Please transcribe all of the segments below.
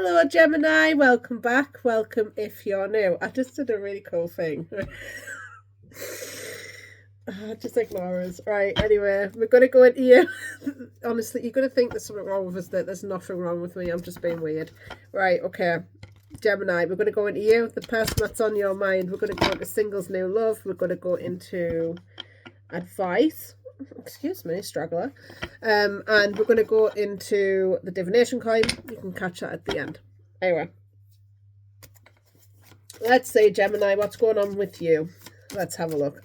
Hello, Gemini. Welcome back. Welcome if you're new. I just did a really cool thing. Just ignore us. Right, anyway, we're going to go into you. Honestly, you're going to think there's something wrong with us. That there's nothing wrong with me. I'm just being weird. Right, okay. Gemini, we're going to go into you, the person that's on your mind. We're going to go into singles, new love. We're going to go into advice. Excuse me, straggler. And we're going to go into the divination coin. You can catch that at the end. Anyway, let's see, Gemini, what's going on with you? Let's have a look.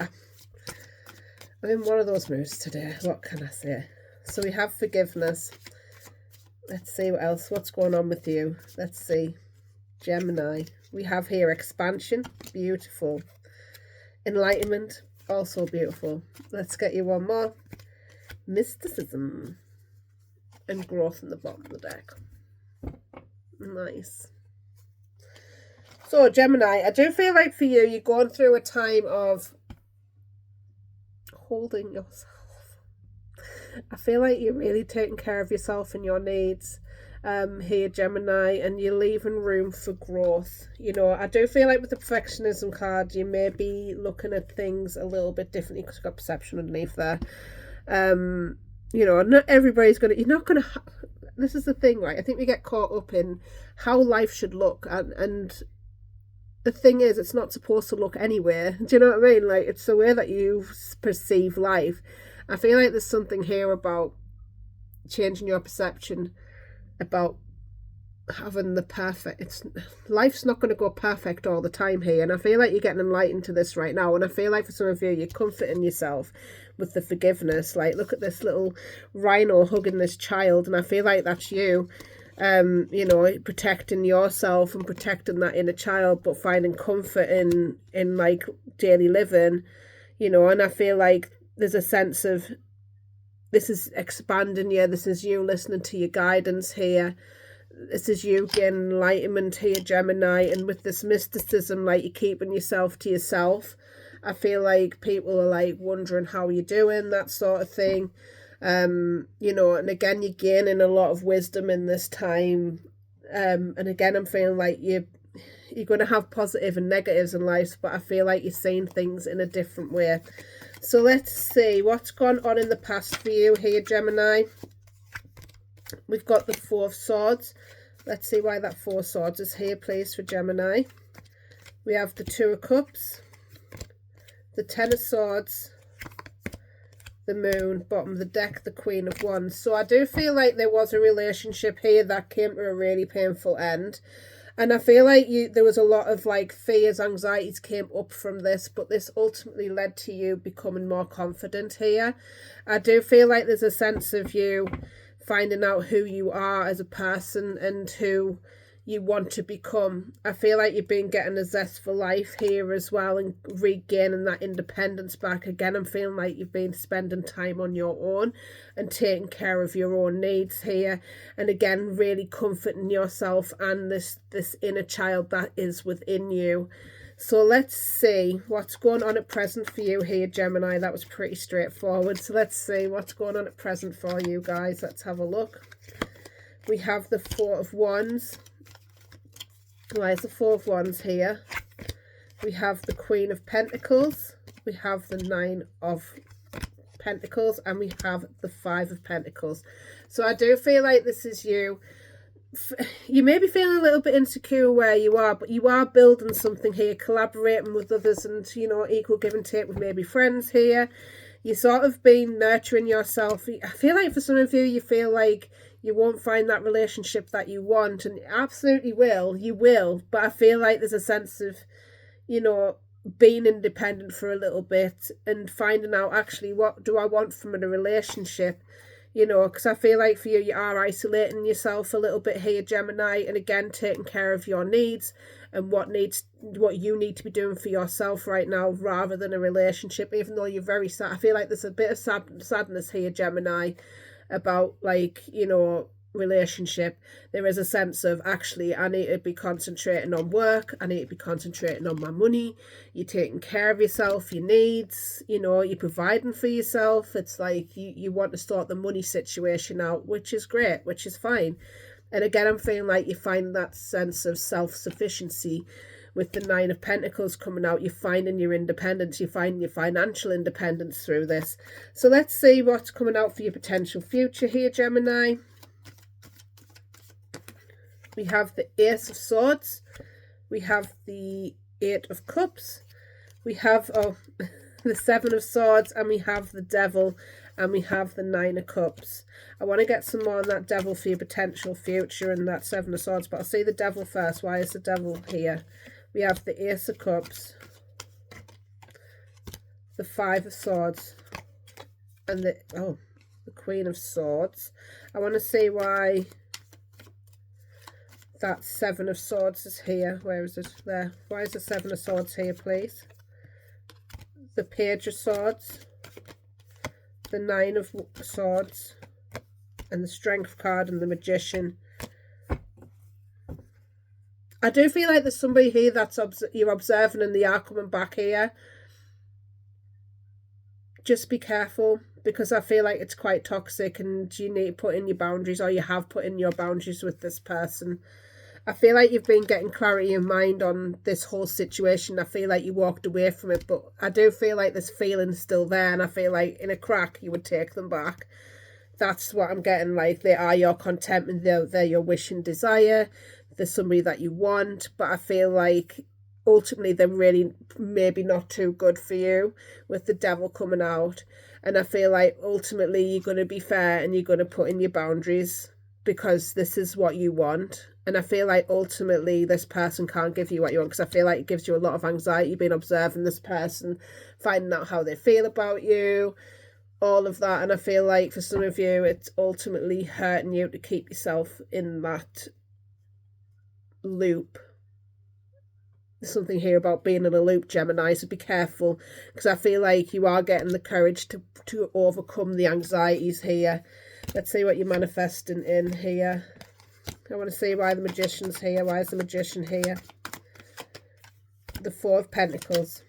I'm in one of those moods today. What can I say? So we have forgiveness. Let's see what else. What's going on with you? Let's see. Gemini. We have here expansion. Beautiful. Enlightenment. Also beautiful. Let's get you one more. Mysticism. And growth in the bottom of the deck. Nice. So, Gemini, I do feel like for you, you're going through a time of holding yourself. I feel like you're really taking care of yourself and your needs here, Gemini, and you're leaving room for growth. You know, I do feel like with the perfectionism card, you may be looking at things a little bit differently because you've got perception underneath there. You know, not everybody's going to, you're not going to, this is the thing, right? I think we get caught up in how life should look, and the thing is, it's not supposed to look anywhere. Do you know what I mean? Like, it's the way that you perceive life. I feel like there's something here about changing your perception about having the perfect. Life's not going to go perfect all the time here, and I feel like you're getting enlightened to this right now. And I feel like for some of you, you're comforting yourself with the forgiveness. Like, look at this little rhino hugging this child, and I feel like that's you. You know, protecting yourself and protecting that inner child, but finding comfort in like daily living, you know. And I feel like there's a sense of this is expanding you. This is you listening to your guidance here. This is you getting enlightenment here, Gemini. And with this mysticism, like, you're keeping yourself to yourself. I feel like people are like wondering how you're doing, that sort of thing. You know, and again, you're gaining a lot of wisdom in this time. And again, I'm feeling like you're going to have positive and negatives in life, but I feel like you're seeing things in a different way. So let's see what's gone on in the past for you here, Gemini. We've got the Four of Swords. Let's see why that Four of Swords is here, please, for Gemini. We have the Two of Cups, the Ten of Swords, the Moon, bottom of the deck, the Queen of Wands. So I do feel like there was a relationship here that came to a really painful end. And I feel like there was a lot of like fears, anxieties came up from this, but this ultimately led to you becoming more confident here. I do feel like there's a sense of you finding out who you are as a person and who you want to become. I feel like you've been getting a zest for life here as well and regaining that independence back. Again, I'm feeling like you've been spending time on your own and taking care of your own needs here. And again, really comforting yourself and this inner child that is within you. So let's see what's going on at present for you here, Gemini. That was pretty straightforward. So let's see what's going on at present for you guys. Let's have a look. We have the Four of Wands. There's the Four of Wands here. We have the Queen of Pentacles. We have the Nine of Pentacles. And we have the Five of Pentacles. So I do feel like this is you. You may be feeling a little bit insecure where you are, but you are building something here, collaborating with others and, you know, equal give and take with maybe friends here. You sort of been nurturing yourself. I feel like for some of you, you feel like you won't find that relationship that you want, and absolutely will. You will, but I feel like there's a sense of, you know, being independent for a little bit and finding out actually what do I want from a relationship. You know, because I feel like for you, you are isolating yourself a little bit here, Gemini, and again, taking care of your needs and what you need to be doing for yourself right now rather than a relationship, even though you're very sad. I feel like there's a bit of sadness here, Gemini, about, like, you know, relationship. There is a sense of, actually, I need to be concentrating on work, I need to be concentrating on my money. You're taking care of yourself, your needs, you know, you're providing for yourself. It's like you want to sort the money situation out, which is great, which is fine. And again, I'm feeling like you find that sense of self-sufficiency with the Nine of Pentacles coming out. You're finding your independence. You're finding your financial independence through this. So let's see what's coming out for your potential future here, Gemini. We have the Ace of Swords. We have the Eight of Cups. We have the Seven of Swords. And we have the Devil. And we have the Nine of Cups. I want to get some more on that Devil for your potential future and that Seven of Swords. But I'll see the Devil first. Why is the Devil here? We have the Ace of Cups. The Five of Swords. And the Queen of Swords. I want to see why that Seven of Swords is here. Where is it? There. Why is the Seven of Swords here, please? The Page of Swords. The Nine of Swords. And the Strength card and the Magician. I do feel like there's somebody here that's you're observing and they are coming back here. Just be careful, because I feel like it's quite toxic and you need to put in your boundaries, or you have put in your boundaries with this person. I feel like you've been getting clarity in mind on this whole situation. I feel like you walked away from it, but I do feel like this feeling's still there, and I feel like in a crack you would take them back. That's what I'm getting. Like, they are your contentment, they're your wish and desire. There's somebody that you want, but I feel like ultimately they're really maybe not too good for you with the Devil coming out. And I feel like ultimately you're going to be fair and you're going to put in your boundaries because this is what you want. And I feel like ultimately this person can't give you what you want, because I feel like it gives you a lot of anxiety being observing this person, finding out how they feel about you, all of that. And I feel like for some of you it's ultimately hurting you to keep yourself in that loop. There's something here about being in a loop, Gemini, so be careful, because I feel like you are getting the courage to overcome the anxieties here. Let's see what you're manifesting in here. I want to see why the Magician's here. Why is the Magician here? The Four of Pentacles,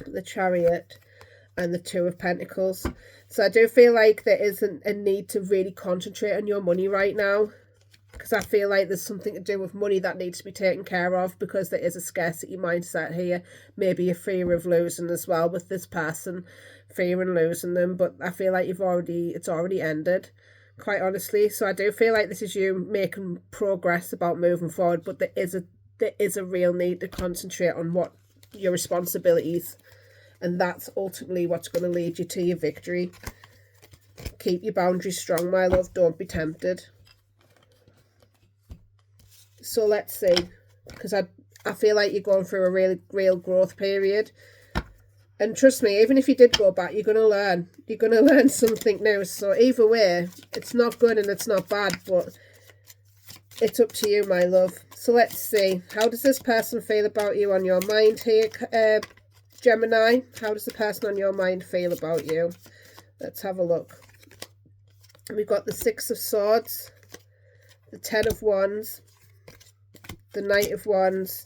the Chariot, and the Two of Pentacles. So I do feel like there isn't a need to really concentrate on your money right now, because I feel like there's something to do with money that needs to be taken care of, because there is a scarcity mindset here. Maybe a fear of losing as well with this person, fearing losing them. But I feel like it's already ended, quite honestly. So I do feel like this is you making progress about moving forward, but there is a real need to concentrate on what your responsibilities, and that's ultimately what's going to lead you to your victory. Keep your boundaries strong, my love. Don't be tempted. So let's see, because I feel like you're going through a real growth period. And trust me, even if you did go back, you're going to learn. You're going to learn something new. So either way, it's not good and it's not bad, but it's up to you, my love. So let's see. How does this person feel about you on your mind here, Gemini? How does the person on your mind feel about you? Let's have a look. We've got the Six of Swords, the Ten of Wands, the Knight of Wands,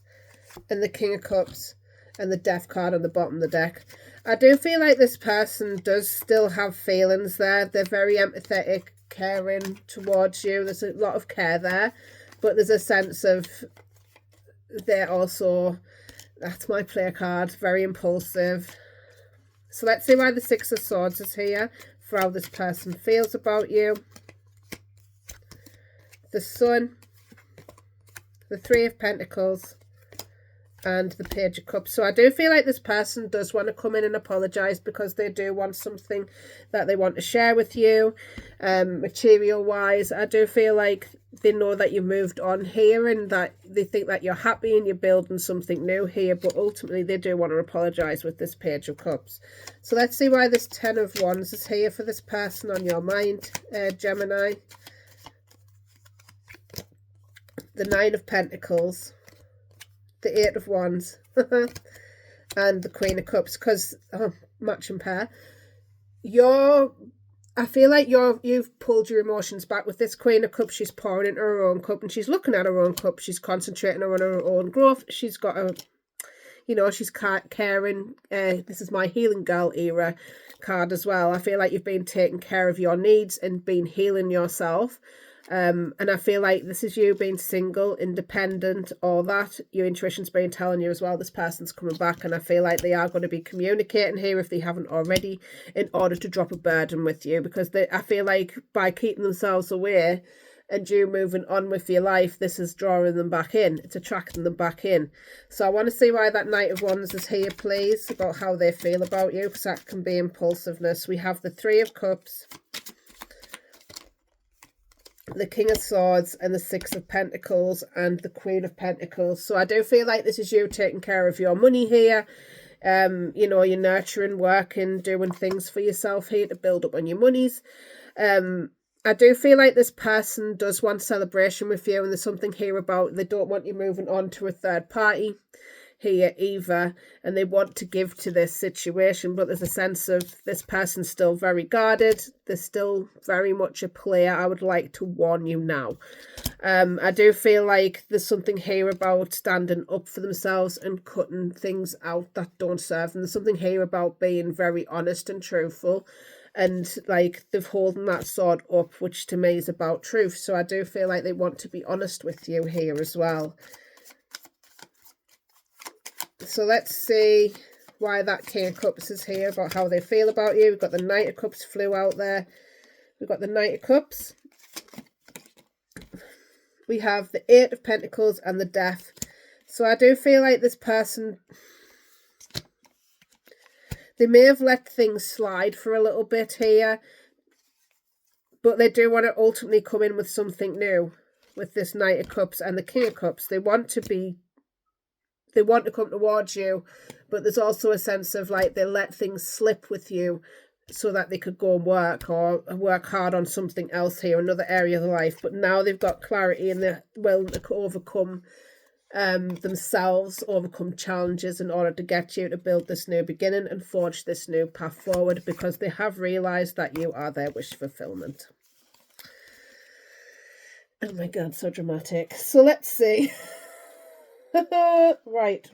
and the King of Cups, and the Death card on the bottom of the deck. I do feel like this person does still have feelings there. They're very empathetic, caring towards you. There's a lot of care there, but there's a sense of they're also, that's my player card, very impulsive. So let's see why the Six of Swords is here, for how this person feels about you. The Sun, the Three of Pentacles, and the Page of Cups. So I do feel like this person does want to come in and apologise, because they do want something that they want to share with you, material wise. I do feel like they know that you moved on here, and that they think that you're happy and you're building something new here, but ultimately they do want to apologise with this Page of Cups. So let's see why this Ten of Wands is here for this person on your mind, Gemini. The Nine of Pentacles, the Eight of Wands, and the Queen of Cups, because match and pair. I feel like you've pulled your emotions back with this Queen of Cups. She's pouring into her own cup, and she's looking at her own cup. She's concentrating on her own growth. She's got she's caring. This is my Healing Girl era card as well. I feel like you've been taking care of your needs and been healing yourself. And I feel like this is you being single, independent, all that. Your intuition's been telling you as well, this person's coming back, and I feel like they are going to be communicating here if they haven't already, in order to drop a burden with you, because I feel like by keeping themselves away and you moving on with your life, this is drawing them back in. It's attracting them back in. So I want to see why that Knight of Wands is here, please, about how they feel about you, because that can be impulsiveness. We have the Three of Cups, the King of Swords, and the Six of Pentacles, and the Queen of Pentacles. So I do feel like this is you taking care of your money here. You know, you're nurturing, working, doing things for yourself here to build up on your monies. I do feel like this person does want celebration with you, and there's something here about they don't want you moving on to a third party here either, and they want to give to this situation, but there's a sense of this person's still very guarded. They're still very much a player. I would like to warn you now. I do feel like there's something here about standing up for themselves and cutting things out that don't serve them. There's something here about being very honest and truthful, and like they've holding that sword up, which to me is about truth. So I do feel like they want to be honest with you here as well. So let's see why that King of Cups is here, about how they feel about you. We've got the Knight of Cups flew out there. We've got the Knight of Cups. We have the Eight of Pentacles and the Death. So I do feel like this person, they may have let things slide for a little bit here, but they do want to ultimately come in with something new with this Knight of Cups and the King of Cups. They want to come towards you, but there's also a sense of like they let things slip with you so that they could go and work hard on something else here, another area of life. But now they've got clarity and they're willing to overcome themselves, overcome challenges in order to get you to build this new beginning and forge this new path forward, because they have realized that you are their wish fulfillment. Oh my God, so dramatic. So let's see. Right,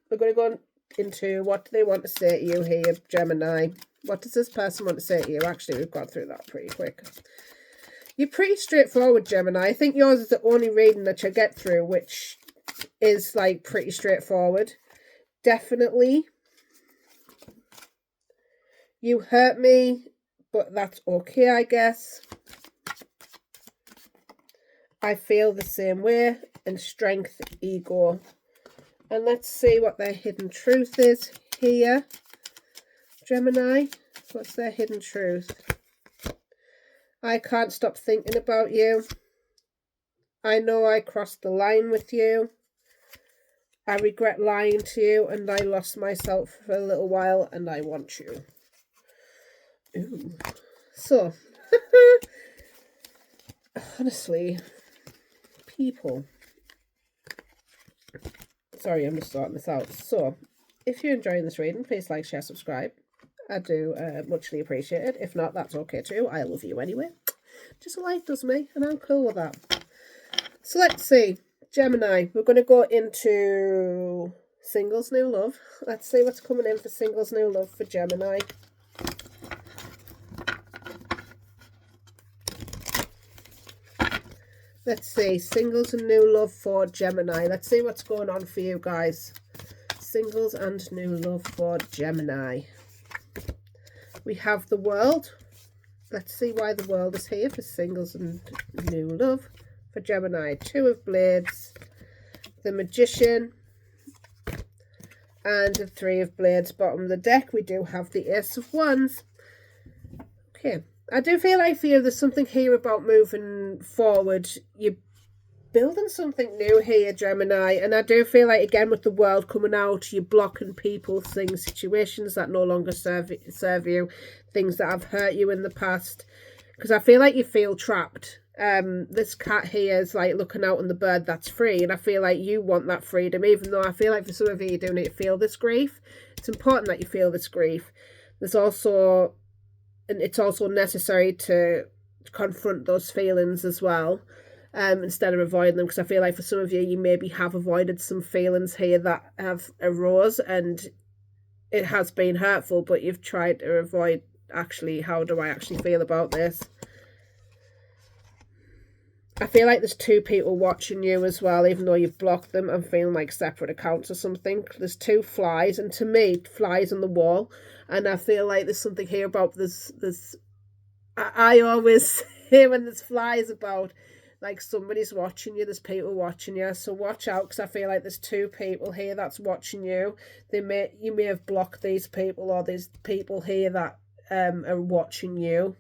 we're going to go into what do they want to say to you here, Gemini. What does this person want to say to you? Actually, we've got through that pretty quick. You're pretty straightforward, Gemini. I think yours is the only reading that you get through which is like pretty straightforward. Definitely, you hurt me, but that's okay, I guess. I feel the same way. And strength, ego. And let's see what their hidden truth is here, Gemini. What's their hidden truth? I can't stop thinking about you. I know I crossed the line with you. I regret lying to you, and I lost myself for a little while, and I want you. Ooh. So, honestly, people. Sorry, I'm just sorting this out. So, if you're enjoying this reading, please like, share, subscribe. I do muchly appreciate it. If not, that's okay too. I love you anyway. Just a like does me, and I'm cool with that. So let's see. Gemini, we're going to go into singles new love. Let's see what's coming in for singles new love for Gemini. Let's see, singles and new love for Gemini. Let's see what's going on for you guys. Singles and new love for Gemini. We have the World. Let's see why the World is here for singles and new love for Gemini. Two of Blades, the Magician, and the Three of Blades. Bottom of the deck, we do have the Ace of Wands. Okay. I do feel like there's something here about moving forward. You're building something new here, Gemini. And I do feel like, again, with the World coming out, you're blocking people, things, situations that no longer serve you, things that have hurt you in the past. Because I feel like you feel trapped. This cat here is like looking out on the bird that's free. And I feel like you want that freedom, even though I feel like for some of you do need to feel this grief. It's important that you feel this grief. There's also... And it's also necessary to confront those feelings as well, instead of avoiding them. Because I feel like for some of you, you maybe have avoided some feelings here that have arose, and it has been hurtful, but you've tried to avoid, actually, how do I actually feel about this? I feel like there's two people watching you as well, even though you've blocked them and feeling like separate accounts or something. There's two flies, and to me, flies on the wall. And I feel like there's something here about this. I always hear when there's flies about, like somebody's watching you, there's people watching you. So watch out, because I feel like there's two people here that's watching you. You may have blocked these people, or there's people here that are watching you.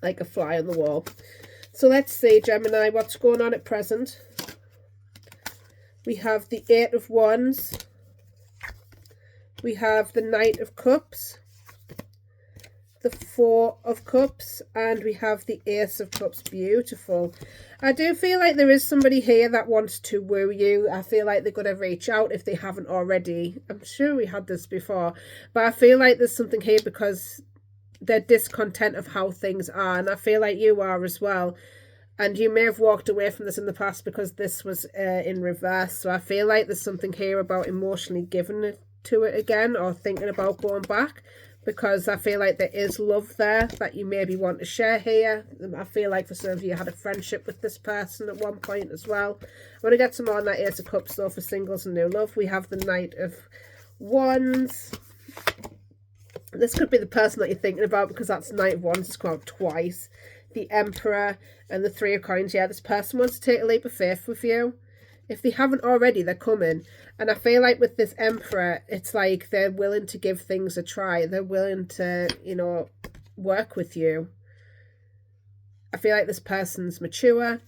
Like a fly on the wall. So let's see, Gemini, what's going on at present. We have the Eight of Wands. We have the Knight of Cups. The Four of Cups. And we have the Ace of Cups. Beautiful. I do feel like there is somebody here that wants to woo you. I feel like they're going to reach out if they haven't already. I'm sure we had this before. But I feel like there's something here because they're discontent of how things are, and I feel like you are as well. And you may have walked away from this in the past because this was in reverse. So I feel like there's something here about emotionally giving it to it again, or thinking about going back, because I feel like there is love there that you maybe want to share here. I feel like for some of you had a friendship with this person at one point as well. I'm going to get some more on that Ace of Cups though for singles and new love. We have the Knight of Wands. This could be the person that you're thinking about, because that's Knight of Wands. It's come out twice. The Emperor and the Three of Coins. Yeah, this person wants to take a leap of faith with you. If they haven't already, they're coming. And I feel like with this Emperor, it's like they're willing to give things a try. They're willing to, you know, work with you. I feel like this person's mature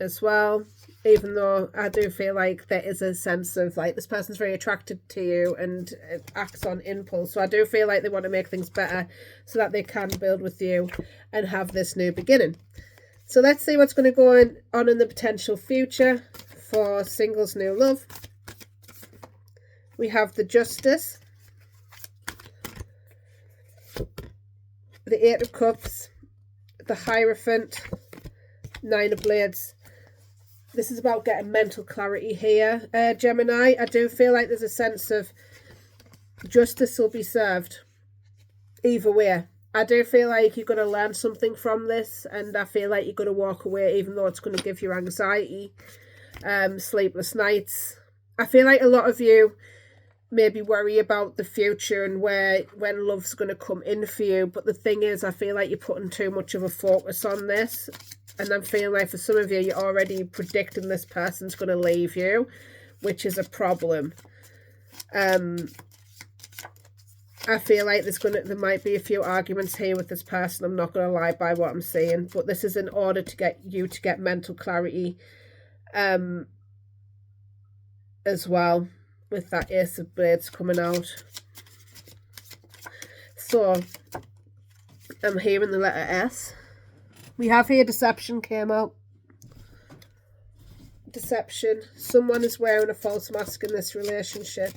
as well. Even though I do feel like there is a sense of like this person's very attracted to you and acts on impulse. So I do feel like they want to make things better so that they can build with you and have this new beginning. So let's see what's going to go on in the potential future for singles new love. We have the Justice, the Eight of Cups, the Hierophant, Nine of Blades. This is about getting mental clarity here, Gemini. I do feel like there's a sense of justice will be served either way. I do feel like you're going to learn something from this, and I feel like you're going to walk away even though it's going to give you anxiety, sleepless nights. I feel like a lot of you maybe worry about the future and when love's going to come in for you, but the thing is, I feel like you're putting too much of a focus on this. And I'm feeling like for some of you, you're already predicting this person's going to leave you, which is a problem. I feel like there might be a few arguments here with this person. I'm not going to lie by what I'm saying, but this is in order to get you to get mental clarity as well, with that Ace of Blades coming out. So I'm hearing the letter S. We have here deception came out. Deception. Someone is wearing a false mask in this relationship.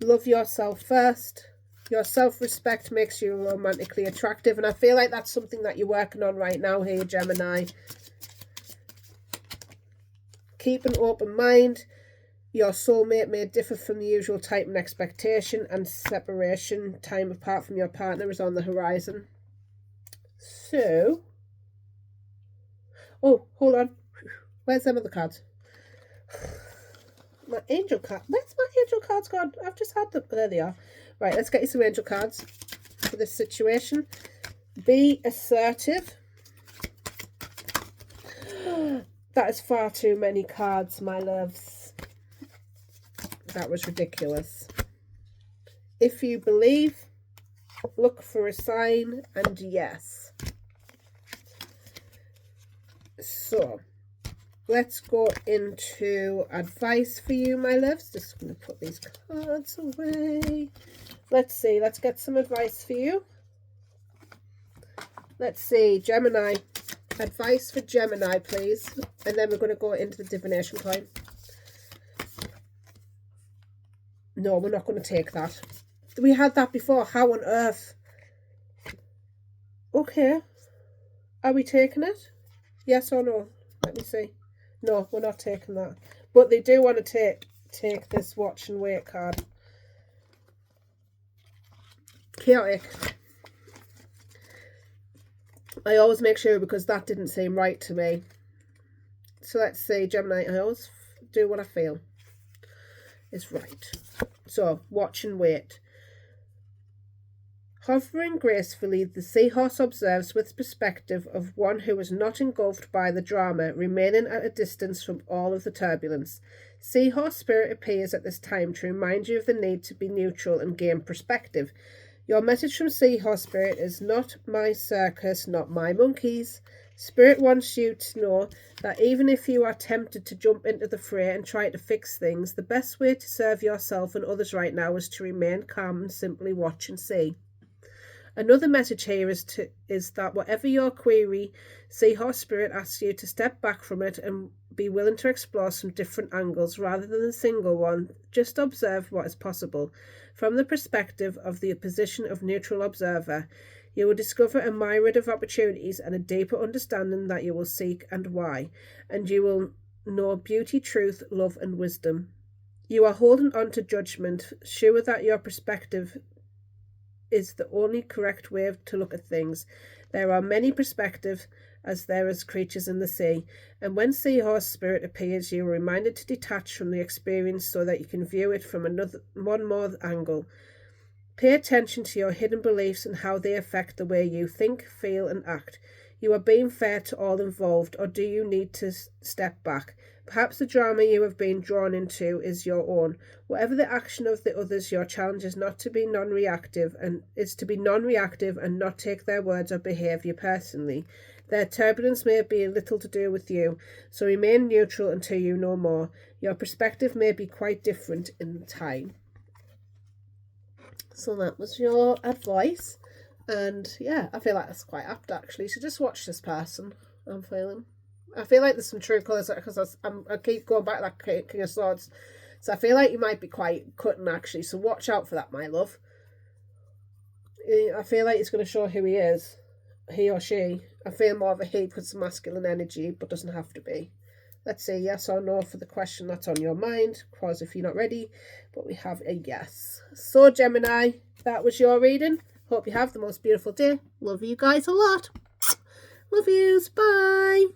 Love yourself first. Your self-respect makes you romantically attractive. And I feel like that's something that you're working on right now here, Gemini. Keep an open mind. Your soulmate may differ from the usual type and expectation, and separation, time apart from your partner, is on the horizon. So, oh, hold on. Where's them other cards? My angel card. Where's my angel cards gone? I've just had them. There they are. Right, let's get you some angel cards for this situation. Be assertive. That is far too many cards, my loves. That was ridiculous. If you believe, look for a sign, and yes. So, let's go into advice for you, my loves. Just going to put these cards away. Let's see. Let's get some advice for you. Let's see. Gemini. Advice for Gemini, please. And then we're going to go into the divination coin. No, we're not going to take that. We had that before. How on earth? Okay. Are we taking it? Yes or no? Let me see. No, we're not taking that. But they do want to take this watch and wait card. Chaotic. I always make sure, because that didn't seem right to me. So let's see, Gemini, I always do what I feel is right. So watch and wait. Hovering gracefully, the seahorse observes with the perspective of one who is not engulfed by the drama, remaining at a distance from all of the turbulence. Seahorse spirit appears at this time to remind you of the need to be neutral and gain perspective. Your message from Seahorse Spirit is not my circus, not my monkeys. Spirit wants you to know that even if you are tempted to jump into the fray and try to fix things, the best way to serve yourself and others right now is to remain calm and simply watch and see. Another message here is that whatever your query, Seahorse Spirit asks you to step back from it and be willing to explore some different angles rather than a single one. Just observe what is possible. From the perspective of the position of neutral observer, you will discover a myriad of opportunities and a deeper understanding that you will seek and why, and you will know beauty, truth, love, and wisdom. You are holding on to judgment, sure that your perspective is the only correct way to look at things. There are many perspectives as there is creatures in the sea, and when Seahorse Spirit appears, you are reminded to detach from the experience so that you can view it from one more angle. Pay attention to your hidden beliefs and how they affect the way you think, feel, and act. You are being fair to all involved, or do you need to step back? Perhaps the drama you have been drawn into is your own. Whatever the action of the others, your challenge is to be non-reactive and not take their words or behaviour personally. Their turbulence may be little to do with you, so remain neutral until you know more. Your perspective may be quite different in time. So that was your advice, and yeah, I feel like that's quite apt actually. So just watch this person. I feel like there's some true colours because I keep going back to that King of Swords. So I feel like you might be quite cutting actually. So watch out for that, my love. I feel like it's going to show who he is, he or she. I feel more of a he because it's masculine energy, but doesn't have to be. Let's say yes or no for the question that's on your mind. Pause if you're not ready, but we have a yes. So Gemini, that was your reading. Hope you have the most beautiful day. Love you guys a lot. Love yous. Bye.